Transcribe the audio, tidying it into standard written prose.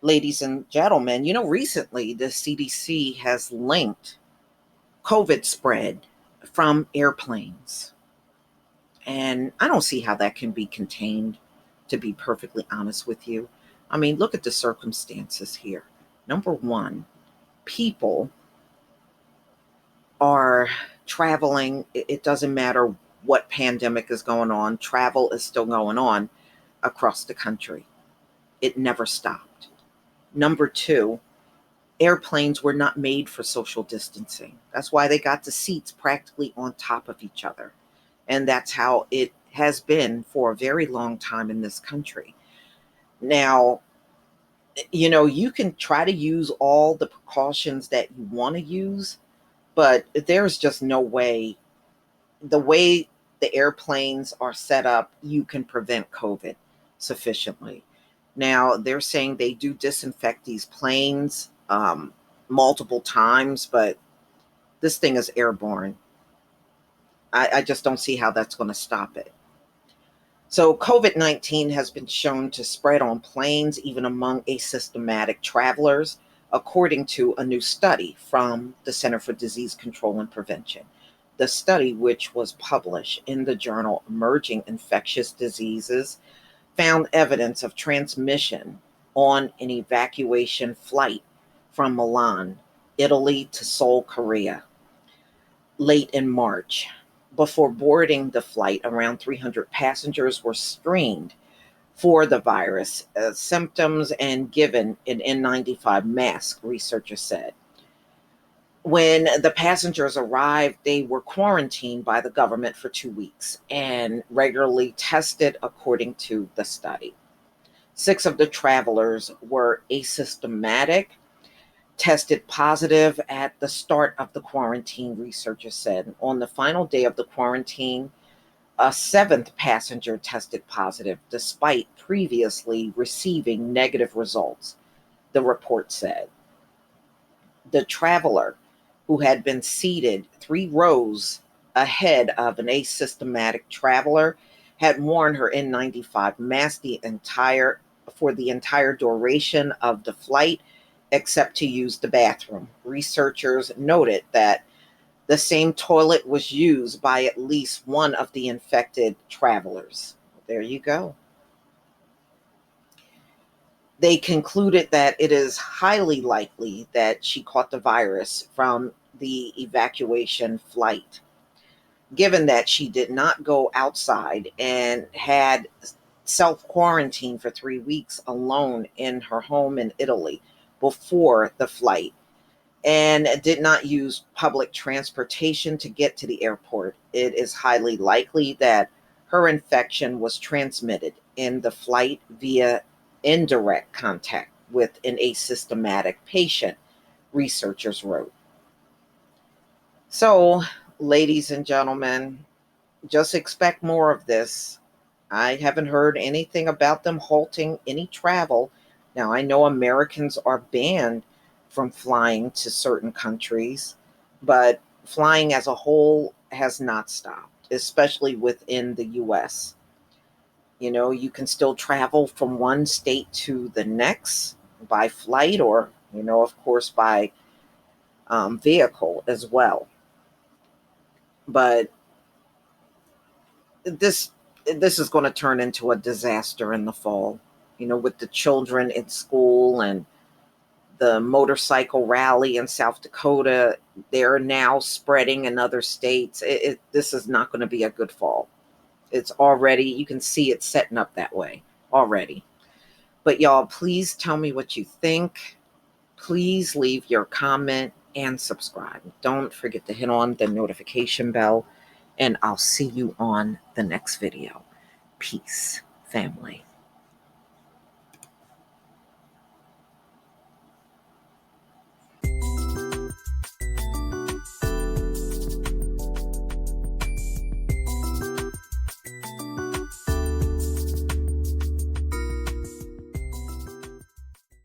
Ladies and gentlemen, recently the CDC has linked COVID spread from airplanes. And I don't see how that can be contained, to be perfectly honest with you. I mean, look at the circumstances here. Number one, people are traveling. It doesn't matter what pandemic is going on, travel is still going on across the country. It never stopped. Number two, airplanes were not made for social distancing. That's why they got the seats practically on top of each other. And that's how it has been for a very long time in this country. Now, you can try to use all the precautions that you want to use, but there's just no way, the way the airplanes are set up, you can prevent COVID sufficiently. Now, they're saying they do disinfect these planes multiple times, but this thing is airborne. I just don't see how that's going to stop it. So, COVID 19 has been shown to spread on planes, even among asymptomatic travelers, according to a new study from the Center for Disease Control and Prevention. The study, which was published in the journal Emerging Infectious Diseases, found evidence of transmission on an evacuation flight from Milan, Italy to Seoul, Korea, late in March. Before boarding the flight, around 300 passengers were screened for the virus symptoms and given an N95 mask, researchers said. When the passengers arrived, they were quarantined by the government for 2 weeks and regularly tested according to the study. 6 of the travelers were asymptomatic, tested positive at the start of the quarantine, researchers said. On the final day of the quarantine, a 7th passenger tested positive despite previously receiving negative results, the report said. The traveler, who had been seated 3 rows ahead of an asymptomatic traveler, had worn her N95 mask for the entire duration of the flight, except to use the bathroom. Researchers noted that the same toilet was used by at least one of the infected travelers. There you go. They concluded that it is highly likely that she caught the virus from the evacuation flight, given that she did not go outside and had self quarantine for 3 weeks alone in her home in Italy before the flight and did not use public transportation to get to the airport. It is highly likely that her infection was transmitted in the flight via indirect contact with an asymptomatic patient, researchers wrote. So, ladies and gentlemen, just expect more of this. I haven't heard anything about them halting any travel. Now, I know Americans are banned from flying to certain countries, but flying as a whole has not stopped, especially within the US. You can still travel from one state to the next by flight or, of course, by vehicle as well. But this this is going to turn into a disaster in the fall, with the children at school and the motorcycle rally in South Dakota. They're now spreading in other states. This is not going to be a good fall. It's already, you can see it setting up that way already. But y'all, please tell me what you think. Please leave your comment and subscribe. Don't forget to hit on the notification bell, and I'll see you on the next video. Peace, family.